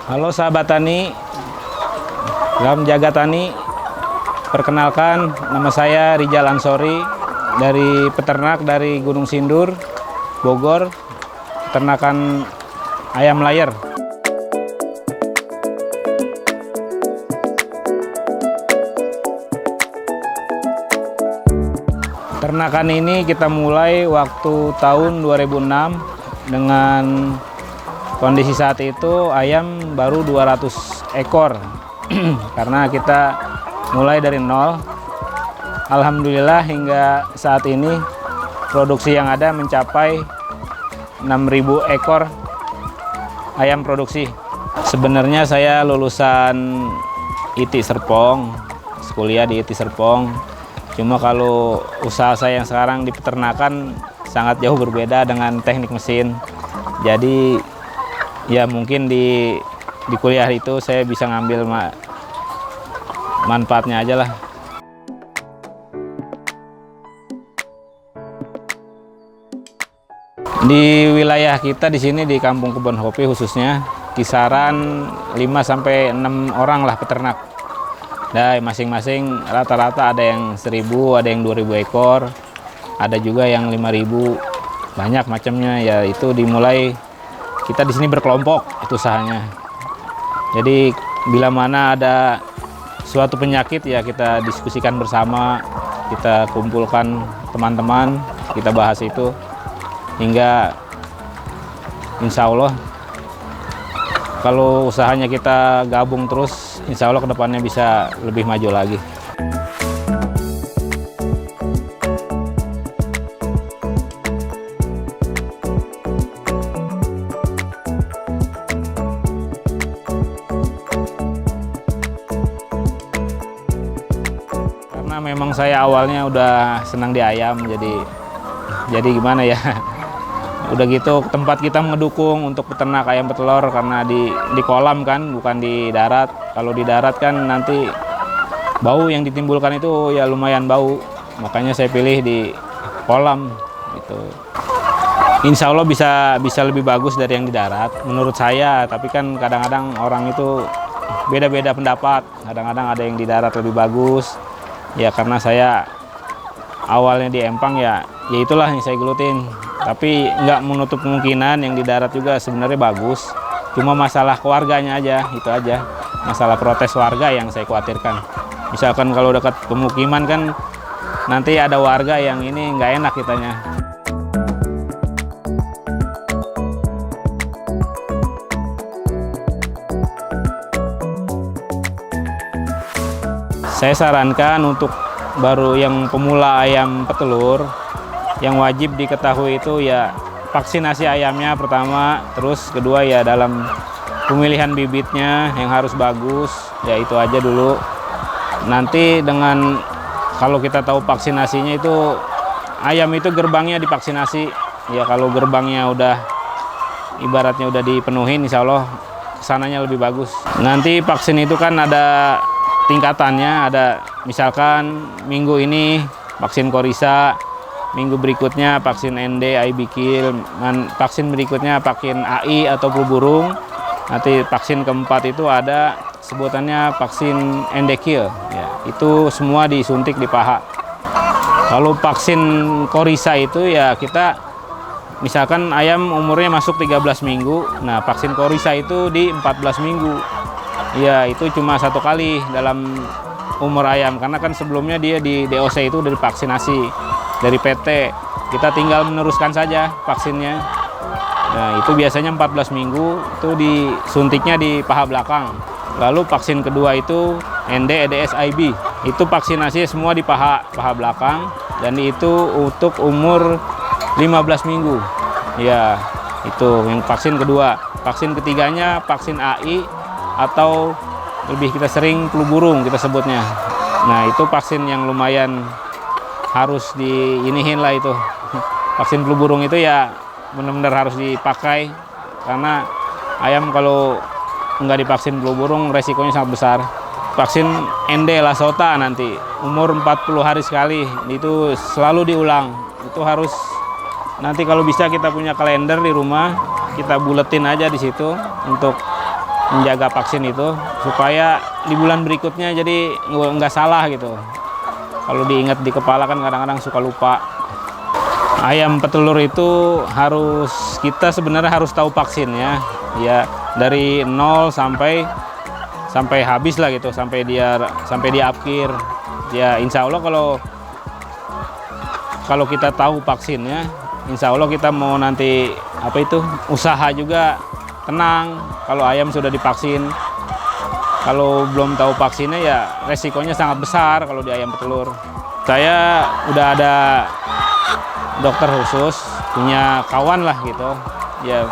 Halo sahabat tani, salam jaga tani. Perkenalkan, nama saya Rijal Ansori dari peternak dari Gunung Sindur, Bogor, peternakan ayam layar. Peternakan ini kita mulai waktu tahun 2006 dengan kondisi saat itu ayam baru 200 ekor karena kita mulai dari nol. Alhamdulillah hingga saat ini produksi yang ada mencapai 6.000 ekor ayam produksi. Sebenarnya saya lulusan ITI Serpong, kuliah di ITI Serpong. Cuma kalau usaha saya yang sekarang di peternakan sangat jauh berbeda dengan teknik mesin. Jadi ya mungkin di kuliah itu saya bisa ngambil manfaatnya aja lah. Di wilayah kita di sini di Kampung Kebon Kopi khususnya kisaran 5-6 orang lah peternak. Dan masing-masing rata-rata ada yang 1.000, ada yang 2.000 ekor, ada juga yang 5.000, banyak macamnya. Ya itu dimulai kita di sini berkelompok itu usahanya. Jadi bila mana ada suatu penyakit ya kita diskusikan bersama, kita kumpulkan teman-teman, kita bahas itu hingga insya Allah kalau usahanya kita gabung terus, insya Allah kedepannya bisa lebih maju lagi. Karena memang saya awalnya udah senang di ayam, jadi gimana ya? Udah gitu tempat kita mendukung untuk peternak ayam petelur karena di kolam kan, bukan di darat. Kalau di darat kan nanti bau yang ditimbulkan itu ya lumayan bau. Makanya saya pilih di kolam gitu. Insya Allah bisa lebih bagus dari yang di darat menurut saya. Tapi kan kadang-kadang orang itu beda-beda pendapat. Kadang-kadang ada yang di darat lebih bagus. Ya karena saya awalnya di empang ya itulah yang saya gelutin. Tapi nggak menutup kemungkinan yang di darat juga sebenarnya bagus. Cuma masalah keluarganya aja, itu aja. Masalah protes warga yang saya khawatirkan. Misalkan kalau dekat pemukiman kan nanti ada warga yang ini nggak enak kitanya. Saya sarankan untuk baru yang pemula ayam petelur, yang wajib diketahui itu ya vaksinasi ayamnya pertama, terus kedua ya dalam pemilihan bibitnya yang harus bagus, ya itu aja dulu. Nanti dengan kalau kita tahu vaksinasinya itu ayam itu gerbangnya divaksinasi, ya kalau gerbangnya udah ibaratnya udah dipenuhin insya Allah kesananya lebih bagus. Nanti vaksin itu kan ada tingkatannya, ada misalkan minggu ini vaksin Korisa, minggu berikutnya vaksin ND, IBKIL, vaksin berikutnya vaksin AI atau flu burung. Nanti vaksin keempat itu ada sebutannya vaksin NDKIL. Ya, itu semua disuntik di paha. Kalau vaksin Korisa itu ya kita misalkan ayam umurnya masuk 13 minggu. Nah, vaksin Korisa itu di 14 minggu. Ya, itu cuma 1 kali dalam umur ayam karena kan sebelumnya dia di DOC itu udah divaksinasi dari PT, kita tinggal meneruskan saja vaksinnya. Nah itu biasanya 14 minggu itu disuntiknya di paha belakang. Lalu vaksin kedua itu ND, EDS, IB, itu vaksinasi semua di paha belakang dan itu untuk umur 15 minggu. Ya itu yang vaksin kedua. Vaksin ketiganya vaksin AI atau lebih kita sering flu burung kita sebutnya. Nah itu vaksin yang lumayan harus diinihin lah itu. Vaksin flu burung itu ya benar-benar harus dipakai karena ayam kalau nggak divaksin flu burung resikonya sangat besar. Vaksin ND Lasota nanti umur 40 hari sekali itu selalu diulang. Itu harus nanti kalau bisa kita punya kalender di rumah, kita buletin aja di situ untuk menjaga vaksin itu supaya di bulan berikutnya jadi nggak salah gitu. Kalau diingat di kepala kan kadang-kadang suka lupa. Ayam petelur itu kita sebenarnya harus tahu vaksinnya ya, dari 0 sampai habis lah gitu, sampai dia akhir ya. Insya Allah kalau kita tahu vaksinnya, insya Allah kita mau nanti usaha juga tenang. Kalau ayam sudah divaksin, kalau belum tahu vaksinnya ya resikonya sangat besar kalau di ayam petelur. Saya udah ada dokter khusus, punya kawan lah gitu ya.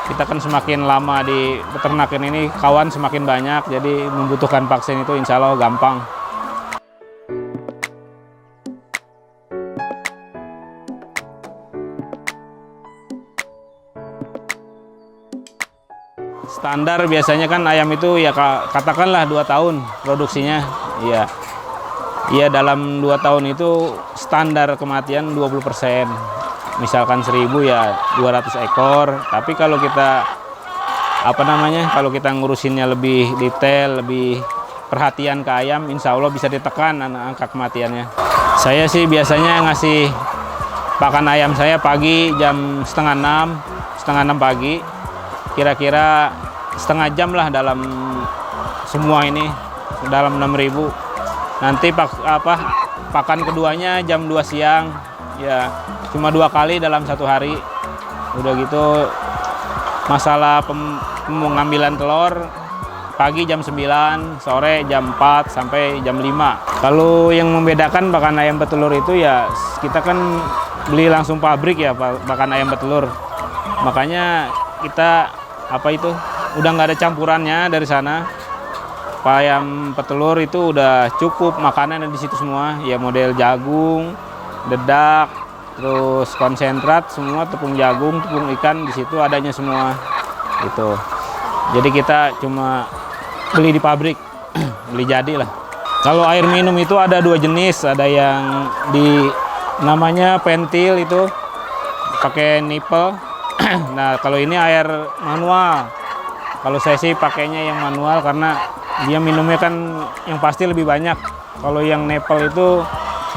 Kita kan semakin lama di peternakan ini, kawan semakin banyak, jadi membutuhkan vaksin itu insya Allah gampang. Standar biasanya kan ayam itu ya katakanlah 2 tahun produksinya. Iya. Iya, dalam 2 tahun itu standar kematian 20%. Misalkan 1000 ya 200 ekor. Tapi kalau kita kalau kita ngurusinnya lebih detail, lebih perhatian ke ayam, insya Allah bisa ditekan angka kematiannya. Saya sih biasanya ngasih pakan ayam saya pagi jam setengah 6 pagi. Kira-kira setengah jam lah dalam semua ini, dalam 6.000. Nanti pakan keduanya jam 2 siang ya, cuma 2 kali dalam 1 hari. Udah gitu masalah pengambilan telur pagi jam 9, sore jam 4 sampai jam 5. Kalau yang membedakan pakan ayam petelur itu ya, kita kan beli langsung pabrik ya pakan ayam petelur. Makanya kita udah nggak ada campurannya dari sana. Ayam petelur itu udah cukup makanan di situ semua ya, model jagung, dedak, terus konsentrat semua, tepung jagung, tepung ikan, di situ adanya semua itu. Jadi kita cuma beli di pabrik, beli jadi lah. Kalau air minum itu ada 2 jenis, ada yang namanya pentil itu pakai nipple. Nah, kalau ini air manual. Kalau saya sih pakainya yang manual karena dia minumnya kan yang pasti lebih banyak. Kalau yang nipple itu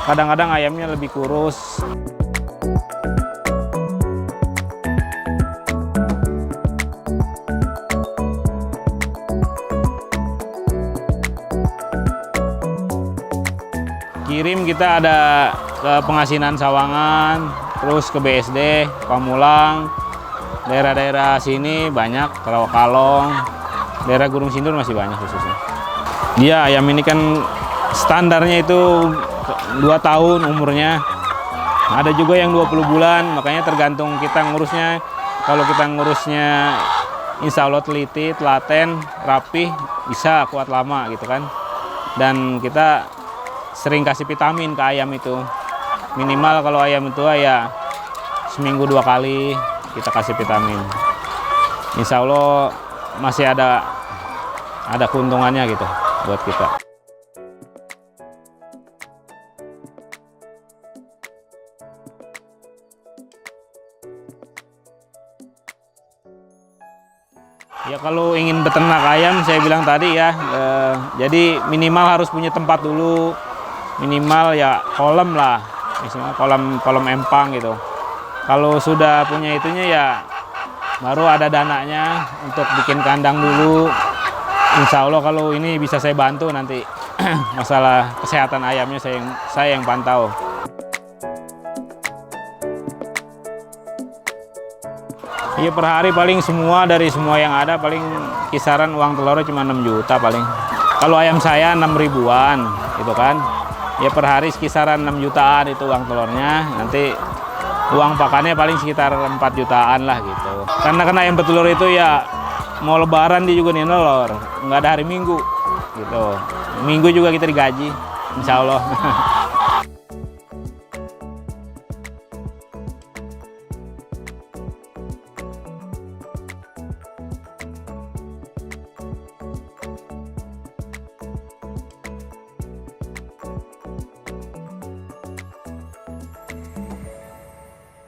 kadang-kadang ayamnya lebih kurus. Kirim kita ada ke Pengasinan Sawangan, terus ke BSD, Pamulang, daerah-daerah sini banyak, Kalong, daerah Gunung Sindur masih banyak khususnya. Iya, ayam ini kan standarnya itu 2 tahun umurnya. Ada juga yang 20 bulan, makanya tergantung kita ngurusnya. Kalau kita ngurusnya insya Allah teliti, telaten, rapih, bisa kuat lama gitu kan. Dan kita sering kasih vitamin ke ayam itu. Minimal kalau ayam itu ya seminggu 2 kali kita kasih vitamin. Insya Allah masih ada keuntungannya gitu buat kita. Ya kalau ingin beternak ayam, saya bilang tadi ya, jadi minimal harus punya tempat dulu, minimal ya kolam lah, misalnya kolam empang gitu. Kalau sudah punya itunya ya baru ada dananya untuk bikin kandang dulu. Insya Allah kalau ini bisa saya bantu nanti masalah kesehatan ayamnya saya yang pantau. Iya, per hari paling dari semua yang ada paling kisaran uang telurnya cuma 6 juta paling. Kalau ayam saya 6 ribuan gitu kan. Ya per hari kisaran 6 jutaan itu uang telurnya. Nanti uang pakannya paling sekitar 4 jutaan lah gitu. Karena ayam petelur itu ya mau lebaran dia juga nih nelor. Nggak ada hari Minggu gitu. Minggu juga kita digaji, insya Allah.